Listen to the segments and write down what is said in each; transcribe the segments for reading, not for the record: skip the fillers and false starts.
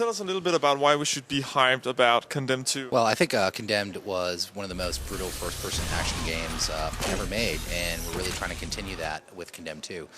tell us a little bit about why we should be hyped about Condemned 2? Well, I think Condemned was one of the most brutal first-person action games ever made, and we're really trying to continue that with Condemned 2.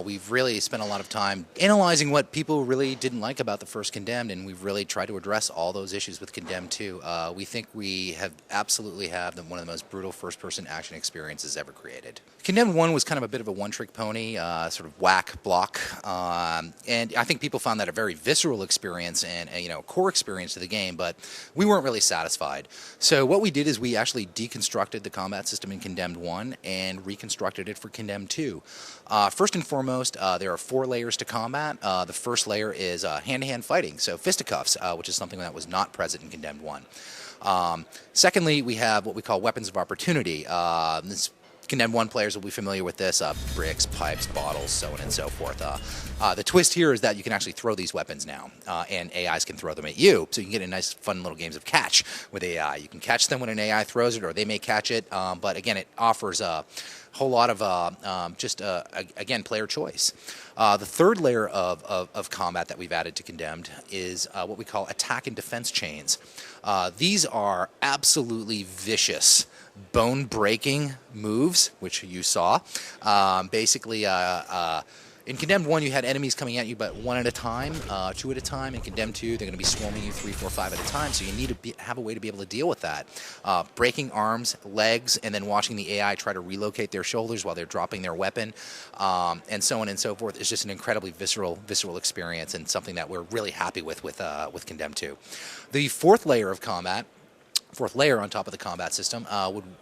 We've really spent a lot of time analyzing what people really didn't like about the first Condemned, and we've really tried to address all those issues with Condemned 2. We think we have absolutely have one of the most brutal first-person action experiences ever created. Condemned 1 was kind of a bit of a one-trick pony, sort of whack, block, and I think people found that a very visceral experience and a core experience to the game, but we weren't really satisfied. So what we did is we actually deconstructed the combat system in Condemned 1 and reconstructed it for Condemned 2. First and foremost, there are 4 layers to combat. The first layer is hand-to-hand fighting, so fisticuffs, which is something that was not present in Condemned 1. Secondly, we have what we call weapons of opportunity. Condemned 1 players will be familiar with this, bricks, pipes, bottles, so on and so forth. The twist here is that you can actually throw these weapons now, and AIs can throw them at you, so you can get a nice, fun little games of catch with AI. You can catch them when an AI throws it, or they may catch it, but again, it offers a whole lot of again, player choice. The third layer of combat that we've added to Condemned is what we call attack and defense chains. These are absolutely vicious, bone-breaking moves, which you saw. Basically, in Condemned 1, you had enemies coming at you, but 1 at a time, 2 at a time. In Condemned 2, they're going to be swarming you 3, 4, 5 at a time, so you need to have a way to be able to deal with that. Breaking arms, legs, and then watching the AI try to relocate their shoulders while they're dropping their weapon, and so on and so forth, is just an incredibly visceral experience, and something that we're really happy with Condemned 2. The fourth layer on top of the combat system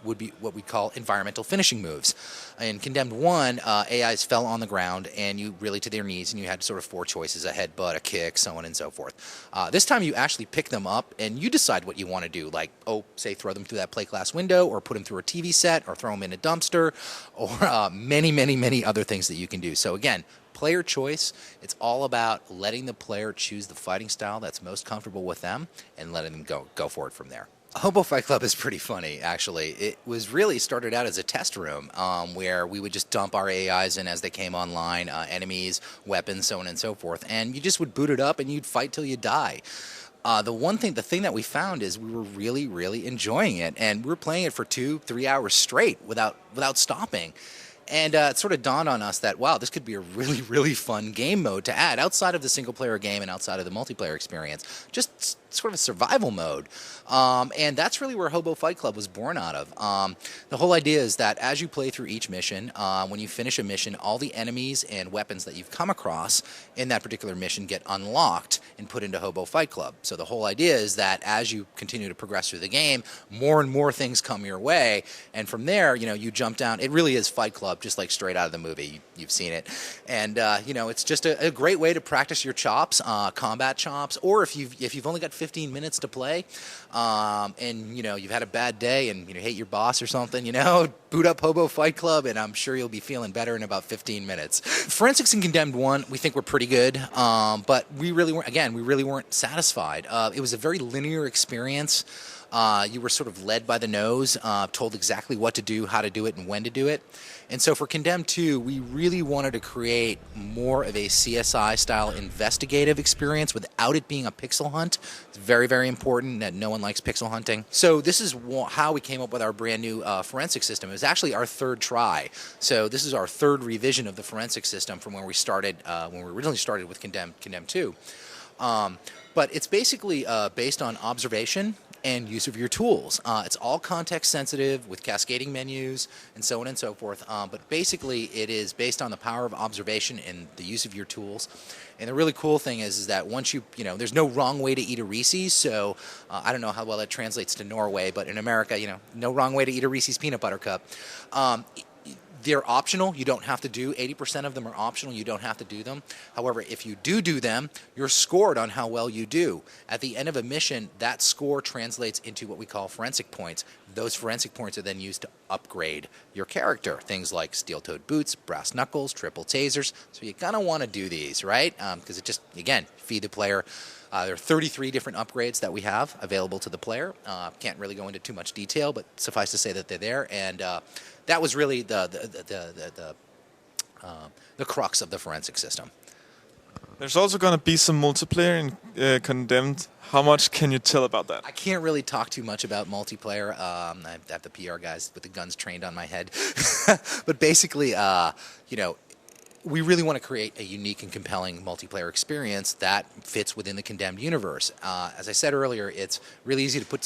would be what we call environmental finishing moves. In Condemned 1, AIs fell on the ground and you really to their knees, and you had sort of 4 choices: a headbutt, a kick, so on and so forth. This time you actually pick them up and you decide what you want to do, like, say throw them through that plate glass window, or put them through a TV set, or throw them in a dumpster, or many other things that you can do. So again, player choice. It's all about letting the player choose the fighting style that's most comfortable with them and letting them go for it from there. Hobo Fight Club is pretty funny, actually. It was really started out as a test room where we would just dump our AIs in as they came online, enemies, weapons, so on and so forth, and you just would boot it up and you'd fight till you die. The thing that we found is we were really enjoying it, and we were playing it for 2-3 hours straight without stopping. And it sort of dawned on us that, wow, this could be a really fun game mode to add outside of the single-player game and outside of the multiplayer experience. Just sort of a survival mode. And that's really where Hobo Fight Club was born out of. The whole idea is that as you play through each mission, when you finish a mission, all the enemies and weapons that you've come across in that particular mission get unlocked and put into Hobo Fight Club. So the whole idea is that as you continue to progress through the game, more and more things come your way, and from there, you jump down. It really is Fight Club, just like straight out of the movie. You've seen it, and it's just a great way to practice your chops, combat chops, or if you've only got 15 minutes to play, and you've had a bad day and you hate your boss or something, boot up Hobo Fight Club, and I'm sure you'll be feeling better in about 15 minutes. Forensics in Condemned 1, we think were pretty good, but we really weren't satisfied. It was a very linear experience. You were sort of led by the nose, told exactly what to do, how to do it, and when to do it. And so for Condemned 2, we really wanted to create more of a CSI-style investigative experience without it being a pixel hunt. It's very important that no one likes pixel hunting. So this is how we came up with our brand new forensic system. It was actually our 3rd try. So this is our 3rd revision of the forensic system from where we started, when we originally started with Condemned 2. But it's basically based on observation and use of your tools. It's all context sensitive with cascading menus and so on and so forth. But basically it is based on the power of observation and the use of your tools. And the really cool thing is that once there's no wrong way to eat a Reese's, so I don't know how well that translates to Norway, but in America, no wrong way to eat a Reese's peanut butter cup. They're optional. You don't have to do 80% of them are optional. You don't have to do them. However, if you do them, you're scored on how well you do. At the end of a mission, that score translates into what we call forensic points. Those forensic points are then used to upgrade your character. Things like steel-toed boots, brass knuckles, triple tasers. So you're going to want to do these, right? Because it just, again, feed the player. There are 33 different upgrades that we have available to the player. Can't really go into too much detail, but suffice to say that they're there. And that was really the crux of the forensic system. There's also going to be some multiplayer in Condemned. How much can you tell about that? I can't really talk too much about multiplayer. I have the PR guys with the guns trained on my head. But basically, we really want to create a unique and compelling multiplayer experience that fits within the Condemned universe. As I said earlier, it's really easy to put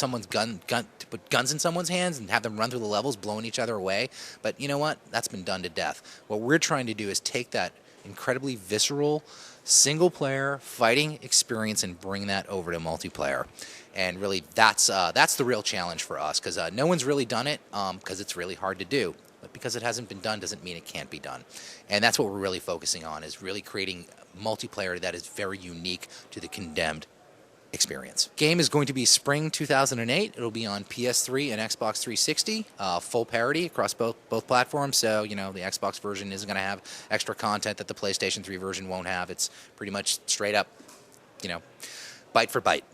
put guns in someone's hands and have them run through the levels, blowing each other away. But you know what? That's been done to death. What we're trying to do is take that incredibly visceral, single-player fighting experience and bring that over to multiplayer. And really, that's the real challenge for us, because no one's really done it, because it's really hard to do. But because it hasn't been done doesn't mean it can't be done. And that's what we're really focusing on, is really creating multiplayer that is very unique to the Condemned experience. Game is going to be spring 2008. It'll be on PS3 and Xbox 360, full parity across both platforms. So, the Xbox version isn't going to have extra content that the PlayStation 3 version won't have. It's pretty much straight up, bite for bite,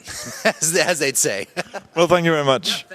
as they'd say. Well, thank you very much.